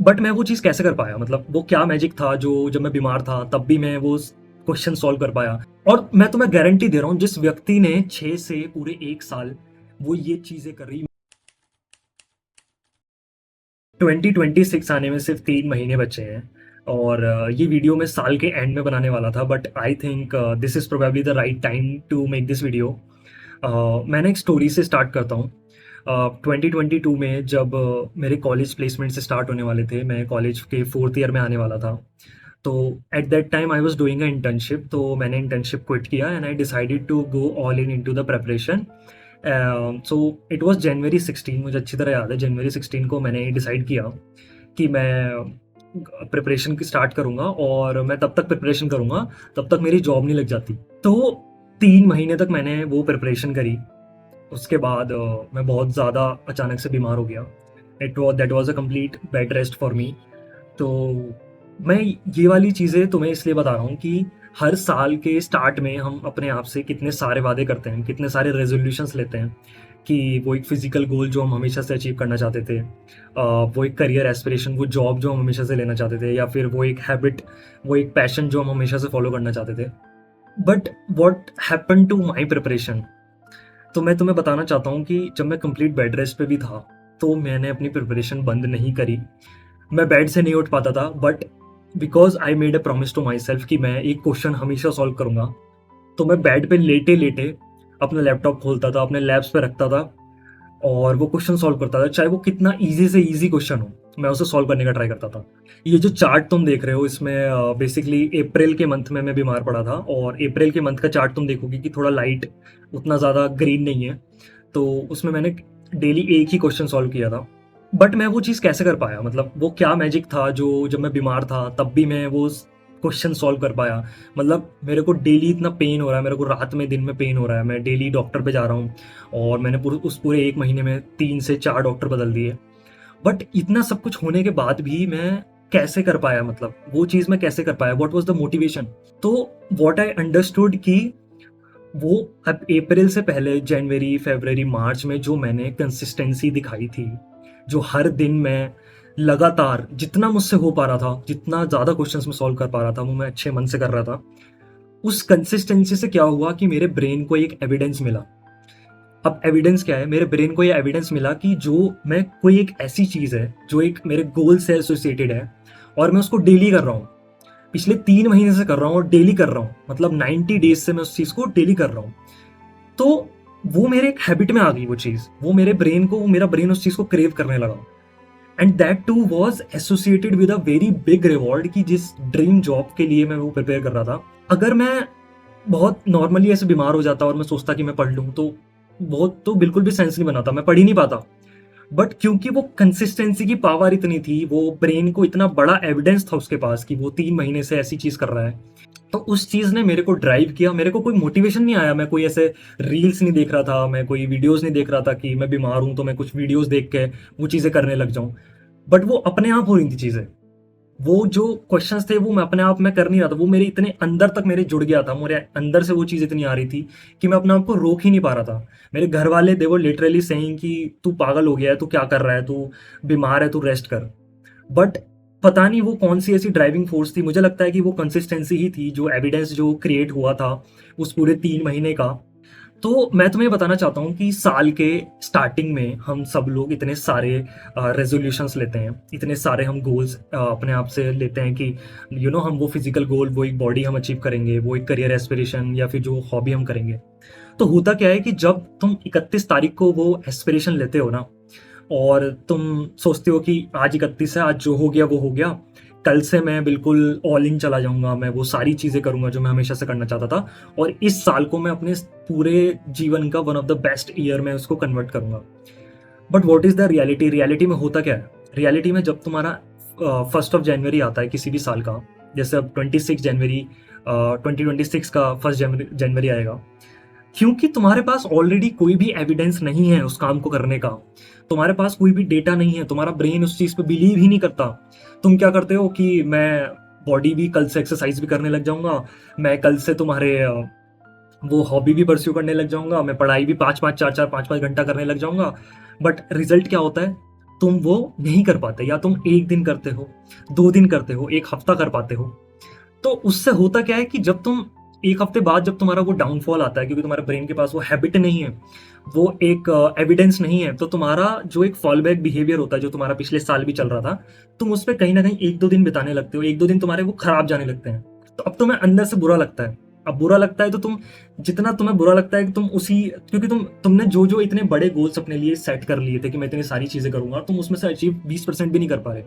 But मैं वो चीज़ कैसे कर पाया, मतलब वो क्या मैजिक था जो जब मैं बीमार था तब भी मैं वो क्वेश्चन सॉल्व कर पाया। और मैं तुम्हें गारंटी दे रहा हूँ, जिस व्यक्ति ने 6 से पूरे 1 साल वो ये चीज़ें करी, 2026 आने में सिर्फ 3 महीने बचे हैं। और ये वीडियो मैं साल के एंड में बनाने वाला था, but I think this is probably the right time to make this video. मैंने एक स्टोरी से स्टार्ट करता हूँ। 2022 में जब मेरे कॉलेज प्लेसमेंट से स्टार्ट होने वाले थे, मैं कॉलेज के 4th ईयर में आने वाला था। तो at that time I was doing a internship, तो मैंने इंटर्नशिप क्विट किया and I decided to go all in into the preparation. So it was January 16, मुझे अच्छी तरह याद है, जनवरी 16 को मैंने डिसाइड किया कि मैं प्रिपरेशन की स्टार्ट करूँगा और मैं तब तक प्रिपरेशन करूँगा तब तक मेरी जॉब नहीं लग जाती। तो 3 महीने तक मैंने वो प्रिपरेशन करी। उसके बाद मैं बहुत ज़्यादा अचानक से बीमार हो गया। That was a complete bed rest for me. तो मैं ये वाली चीज़ें तुम्हें इसलिए बता रहा हूँ कि हर साल के स्टार्ट में हम अपने आप से कितने सारे वादे करते हैं, कितने सारे रेज़ोल्यूशंस लेते हैं कि वो एक फ़िज़िकल गोल जो हम हमेशा से अचीव करना चाहते थे, वो एक करियर एस्पिरेशन, वो जॉब जो हम हमेशा से लेना चाहते थे, या फिर वो एक हैबिट, वो एक पैशन जो हम हमेशा से फ़ॉलो करना चाहते थे। But what happened to my preparation? तो मैं तुम्हें बताना चाहता हूँ कि जब मैं कंप्लीट बेड रेस्ट पे भी था, तो मैंने अपनी प्रिपरेशन बंद नहीं करी। मैं बेड से नहीं उठ पाता था, but because I made a promise to myself कि मैं एक क्वेश्चन हमेशा सॉल्व करूँगा। तो मैं बेड पे लेटे-लेटे अपना लैपटॉप खोलता था, अपने लैप्स पे रखता था और वो क्वेश्चन सॉल्व करता था, चाहे वो कितना ईज़ी से ईज़ी क्वेश्चन हो, मैं उसे सॉल्व करने का ट्राई करता था। ये जो चार्ट तुम देख रहे हो, इसमें बेसिकली अप्रैल के मंथ में मैं बीमार पड़ा था, और अप्रैल के मंथ का चार्ट तुम देखोगे कि थोड़ा लाइट, उतना ज़्यादा ग्रीन नहीं है। तो उसमें मैंने डेली एक ही क्वेश्चन सॉल्व किया था। बट मैं वो चीज़ कैसे कर पाया, मतलब वो क्या मैजिक था जो जब मैं बीमार था तब भी मैं वो क्वेश्चन सॉल्व कर पाया। मतलब मेरे को डेली इतना पेन हो रहा है, मेरे को रात में दिन में पेन हो रहा है, मैं डेली डॉक्टर पे जा रहा हूँ और मैंने उस पूरे 1 महीने में 3 से 4 डॉक्टर बदल दिए। बट इतना सब कुछ होने के बाद भी मैं कैसे कर पाया, मतलब वो चीज़ मैं कैसे कर पाया, व्हाट वाज द मोटिवेशन? तो व्हाट आई अंडरस्टूड कि वो अब अप्रैल से पहले जनवरी, फरवरी, मार्च में जो मैंने कंसिस्टेंसी दिखाई थी, जो हर दिन मैं लगातार जितना मुझसे हो पा रहा था, जितना ज़्यादा क्वेश्चंस मैं सॉल्व कर पा रहा था, वो मैं अच्छे मन से कर रहा था। उस कंसिस्टेंसी से क्या हुआ कि मेरे ब्रेन को एक एविडेंस मिला। अब एविडेंस क्या है? मेरे ब्रेन को ये एविडेंस मिला कि जो मैं कोई एक ऐसी चीज़ है, जो एक मेरे गोल से एसोसिएटेड है और मैं उसको डेली कर रहा हूँ। पिछले 3 महीने से कर रहा हूँ और डेली कर रहा हूँ। मतलब 90 डेज़ से मैं उस चीज़ को डेली कर रहा हूँ। तो वो मेरे एक हैबिट में आ गई वो चीज़। वो मेरे ब्रेन को, मेरा ब्रेन उस चीज़ को क्रेव करने लगा। And that too was associated with a very big reward कि जिस ड्रीम जॉब के लिए मैं वो प्रिपेयर कर रहा था। अगर मैं बहुत नॉर्मली ऐसे बीमार हो जाता और मैं सोचता कि मैं पढ़ लूँ, तो बहुत तो बिल्कुल भी सेंस नहीं बनाता, मैं पढ़ ही नहीं पाता। बट क्योंकि वो कंसिस्टेंसी की पावर इतनी थी, वो ब्रेन को इतना बड़ा एविडेंस था उसके पास कि वो 3 महीने से ऐसी चीज़ कर रहा है, तो उस चीज़ ने मेरे को ड्राइव किया। मेरे को कोई मोटिवेशन नहीं आया, मैं कोई ऐसे रील्स नहीं देख रहा था, मैं कोई वीडियोज़ नहीं देख रहा था कि मैं बीमार हूँ तो मैं कुछ वीडियोज़ देख के वो चीज़ें करने लग जाऊँ। बट वो अपने आप हो रही थी चीज़ें। वो जो क्वेश्चंस थे वो मैं अपने आप में कर नहीं रहा था, वो मेरे इतने अंदर तक मेरे जुड़ गया था, मेरे अंदर से वो चीज़ इतनी आ रही थी कि मैं अपने आप को रोक ही नहीं पा रहा था। मेरे घर वाले दे वो लिटरली सेइंग कि तू पागल हो गया है, तू क्या कर रहा है, तू बीमार है, तू रेस्ट कर। बट पता नहीं वो कौन सी ऐसी ड्राइविंग फोर्स थी, मुझे लगता है कि वो कंसिस्टेंसी ही थी, जो एविडेंस जो क्रिएट हुआ था उस पूरे 3 महीने का। तो मैं तुम्हें बताना चाहता हूँ कि साल के स्टार्टिंग में हम सब लोग इतने सारे रेजोल्यूशंस लेते हैं, इतने सारे हम गोल्स अपने आप से लेते हैं कि हम वो फिजिकल गोल, वो एक बॉडी हम अचीव करेंगे, वो एक करियर एस्पिरेशन या फिर जो हॉबी हम करेंगे। तो होता क्या है कि जब तुम 31 तारीख को वो एस्पिरेशन लेते हो ना, और तुम सोचते हो कि आज 31 है, आज जो हो गया वो हो गया, कल से मैं बिल्कुल ऑल इन चला जाऊंगा, मैं वो सारी चीज़ें करूंगा जो मैं हमेशा से करना चाहता था, और इस साल को मैं अपने पूरे जीवन का one of the best year में उसको कन्वर्ट करूंगा। But what is the reality? Reality में होता क्या है? रियलिटी में जब तुम्हारा 1 जनवरी आता है किसी भी साल का, जैसे अब 26 जनवरी 2026 का 1 जनवरी आएगा, क्योंकि तुम्हारे पास ऑलरेडी कोई भी एविडेंस नहीं है उस काम को करने का, तुम्हारे पास कोई भी डेटा नहीं है, तुम्हारा ब्रेन उस चीज़ पे बिलीव ही नहीं करता। तुम क्या करते हो कि मैं बॉडी भी कल से एक्सरसाइज भी करने लग जाऊंगा, मैं कल से तुम्हारे वो हॉबी भी परस्यू करने लग जाऊंगा, मैं पढ़ाई भी 5-5 4-4 5-5 घंटा करने लग जाऊंगा। बट रिजल्ट क्या होता है? तुम वो नहीं कर पाते, या तुम 1 दिन करते हो, 2 दिन करते हो, 1 हफ्ता कर पाते हो। तो उससे होता क्या है कि जब तुम 1 हफ्ते बाद जब तुम्हारा वो डाउनफॉल आता है, क्योंकि तुम्हारे ब्रेन के पास वो हैबिट नहीं है, वो एक एविडेंस नहीं है, तो तुम्हारा जो एक फॉल बैक बिहेवियर होता है, जो तुम्हारा पिछले साल भी चल रहा था, तुम उस पे कहीं न कहीं 1-2 दिन बिताने लगते हो, 1-2 दिन तुम्हारे वो खराब जाने लगते हैं। तो अब तुम्हें अंदर से बुरा लगता है। अब बुरा लगता है तो तुम, जितना तुम्हें बुरा लगता है कि तुम उसी, क्योंकि तुमने जो-जो इतने बड़े गोल्स अपने लिए सेट कर लिए थे कि मैं इतनी सारी चीज़ें करूँगा, तुम उसमें से अचीव 20% भी नहीं कर पा रहे।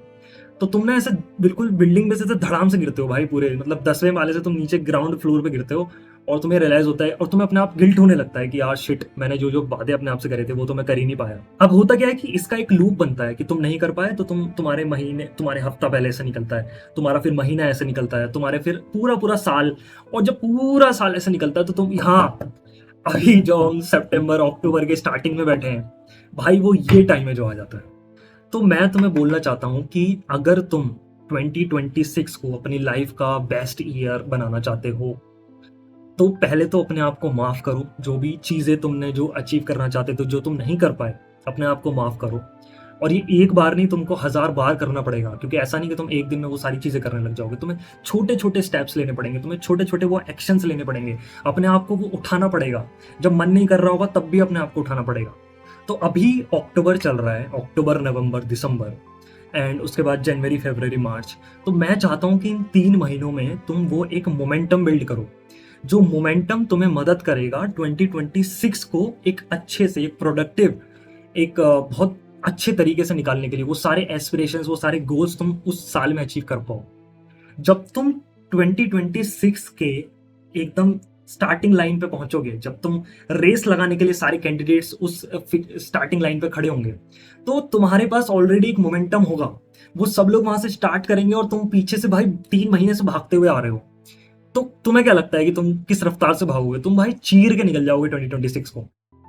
तो तुम ना ऐसे बिल्कुल बिल्डिंग में से ऐसे धड़ाम से गिरते हो भाई पूरे, मतलब 10वें माले से तुम नीचे ग्राउंड फ्लोर पे गिरते हो, और तुम्हें रियलाइज होता है और तुम्हें अपने आप गिल्ट होने लगता है कि यार शिट, मैंने जो जो वादे अपने आप से करे थे वो तो मैं कर ही नहीं पाया। अब होता क्या है कि इसका एक लूप बनता है कि तुम नहीं कर पाए तो तुम्हारे महीने, तुम्हारे हफ्ता पहले ऐसे निकलता है, तुम्हारा फिर महीना ऐसे निकलता है, तुम्हारे फिर पूरा पूरा साल, और जब पूरा साल ऐसे निकलता है तो तुम यहाँ अभी जो हम सितंबर अक्टूबर के स्टार्टिंग में बैठे हैं भाई, वो ये टाइम है जो आ जाता है। तो मैं तुम्हें बोलना चाहता हूं कि अगर तुम 2026 को अपनी लाइफ का बेस्ट ईयर बनाना चाहते हो, तो पहले तो अपने आप को माफ करो। जो भी चीजें तुमने जो अचीव करना चाहते थे, जो तुम नहीं कर पाए, अपने आप को माफ करो। और ये एक बार नहीं, तुमको 1000 बार करना पड़ेगा, क्योंकि ऐसा नहीं कि तुम एक दिन में वो सारी चीजें करने लग जाओगे। तुम्हें छोटे छोटे स्टेप्स लेने पड़ेंगे, तुम्हें छोटे छोटे वो एक्शंस लेने पड़ेंगे, अपने आप को वो उठाना पड़ेगा। जब मन नहीं कर रहा होगा तब भी अपने आप को उठाना पड़ेगा। तो अभी अक्टूबर चल रहा है, अक्टूबर, नवंबर, दिसंबर, एंड उसके बाद जनवरी, फरवरी, मार्च। तो मैं चाहता हूं कि इन 3 महीनों में तुम वो एक मोमेंटम बिल्ड करो, जो मोमेंटम तुम्हें मदद करेगा 2026 को एक अच्छे से, एक प्रोडक्टिव, एक बहुत अच्छे तरीके से निकालने के लिए। वो सारे एस्पिरेशंस, वो सारे गोल्स तुम उस साल में अचीव कर पाओ। जब तुम 2026 के एकदम स्टार्टिंग लाइन पे पहुंचोगे, जब तुम रेस लगाने के लिए सारे कैंडिडेट्स उस स्टार्टिंग लाइन पे खड़े होंगे, तो तुम्हारे पास ऑलरेडी एक मोमेंटम होगा। वो सब लोग वहां से स्टार्ट करेंगे और तुम पीछे से भाई 3 महीने से भागते हुए आ रहे हो। तो तुम्हें क्या लगता है कि तुम किस रफ्तार से भागोगे? तुम भाई चीर के निकल जाओगे 2026 को।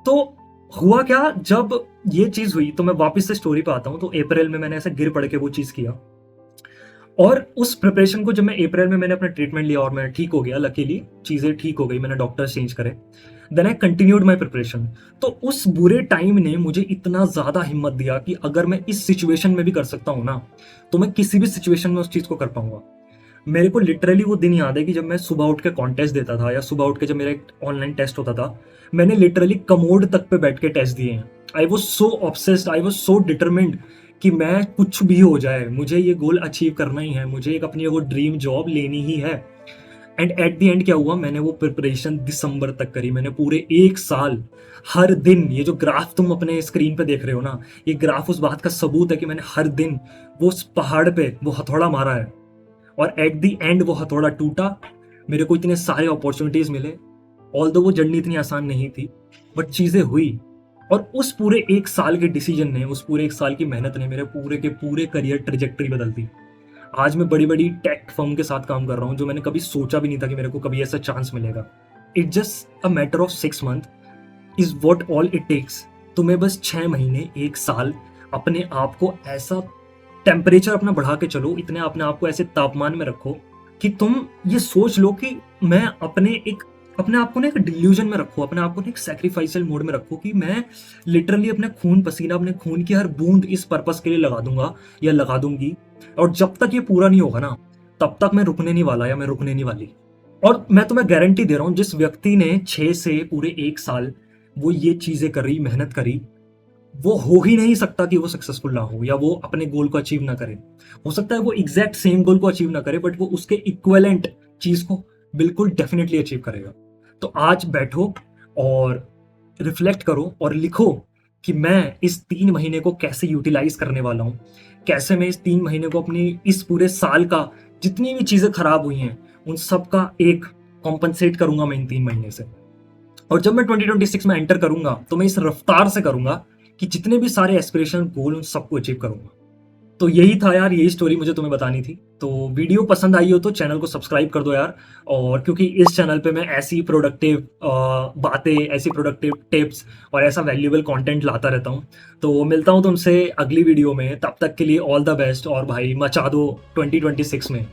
तो हुआ क्या, जब ये चीज हुई, तो मैं वापस से स्टोरी पे आता हूँ। तो अप्रैल में मैंने ऐसे गिर पड़ के वो चीज किया, और उस प्रिपरेशन को जब मैं अप्रैल में मैंने अपना ट्रीटमेंट लिया और मैं ठीक हो गया, लकीली चीजें ठीक हो गई, मैंने डॉक्टर चेंज करे, then I continued my preparation. तो उस बुरे टाइम ने मुझे इतना ज्यादा हिम्मत दिया कि अगर मैं इस सिचुएशन में भी कर सकता हूं ना, तो मैं किसी भी सिचुएशन में उस चीज को कर पाऊंगा। मेरे को लिटरली वो दिन याद है कि जब मैं सुबह उठ के कॉन्टेस्ट देता था, या सुबह उठ के जब मेरा एक ऑनलाइन टेस्ट होता था, मैंने लिटरली कमोड तक पे बैठ के टेस्ट दिए हैं। I was so obsessed, I was so determined कि मैं कुछ भी हो जाए, मुझे ये गोल अचीव करना ही है, मुझे एक अपनी वो ड्रीम जॉब लेनी ही है। एंड एट द एंड क्या हुआ, मैंने वो प्रिपरेशन दिसंबर तक करी। मैंने पूरे 1 साल हर दिन, ये जो ग्राफ तुम अपने स्क्रीन पे देख रहे हो ना, ये ग्राफ उस बात का सबूत है कि मैंने हर दिन वो उस पहाड़ पे वो हथौड़ा मारा है, और एट द एंड वो हथौड़ा टूटा। मेरे को इतने सारे अपॉर्चुनिटीज मिले, ऑल्दो वो जर्नी इतनी आसान नहीं थी, बट चीजें हुई। और उस पूरे 1 साल के डिसीजन ने, उस पूरे 1 साल की मेहनत ने मेरे पूरे के पूरे करियर ट्रेजेक्टरी बदल दी। आज मैं बड़ी बड़ी टेक फर्म के साथ काम कर रहा हूँ, जो मैंने कभी सोचा भी नहीं था कि मेरे को कभी ऐसा चांस मिलेगा। It just a matter of 6 month is what all it takes. तुम्हें बस 6 महीने, 1 साल अपने आप को ऐसा टेम्परेचर अपना बढ़ा के चलो, इतने अपने आप को ऐसे तापमान में रखो कि तुम ये सोच लो कि मैं अपने आप को ना एक डिल्यूजन में रखो, अपने आप को ना एक सैक्रिफाइसल मोड में रखो कि मैं लिटरली अपने खून पसीना, अपने खून की हर बूंद इस पर्पस के लिए लगा दूंगा या लगा दूंगी। और जब तक ये पूरा नहीं होगा ना, तब तक मैं रुकने नहीं वाला, या मैं रुकने नहीं वाली। और मैं तुम्हें गारंटी दे रहा हूं, जिस व्यक्ति ने 6 से पूरे 1 साल वो ये चीजें करी, मेहनत करी, वो हो ही नहीं सकता कि वो सक्सेसफुल ना हो, या वो अपने गोल को अचीव ना करे। हो सकता है वो एग्जैक्ट सेम गोल को अचीव ना करे, बट वो उसके इक्विवेलेंट चीज को बिल्कुल डेफिनेटली अचीव करेगा। तो आज बैठो और रिफ्लेक्ट करो और लिखो कि मैं इस 3 महीने को कैसे यूटिलाइज करने वाला हूँ, कैसे मैं इस 3 महीने को अपनी इस पूरे साल का जितनी भी चीजें खराब हुई हैं उन सब का एक कॉम्पनसेट करूंगा मैं इन 3 महीने से। और जब मैं 2026 में एंटर करूंगा तो मैं इस रफ्तार से करूंगा कि जितने भी सारे एस्पिरेशन गोल उन सबको अचीव करूंगा। तो यही था यार, यही स्टोरी मुझे तुम्हें बतानी थी। तो वीडियो पसंद आई हो तो चैनल को सब्सक्राइब कर दो यार। और क्योंकि इस चैनल पे मैं ऐसी प्रोडक्टिव बातें, ऐसी प्रोडक्टिव टिप्स और ऐसा वैल्यूएबल कंटेंट लाता रहता हूँ। तो मिलता हूँ तुमसे अगली वीडियो में, तब तक के लिए ऑल द बेस्ट, और भाई मचा दो 2026 में।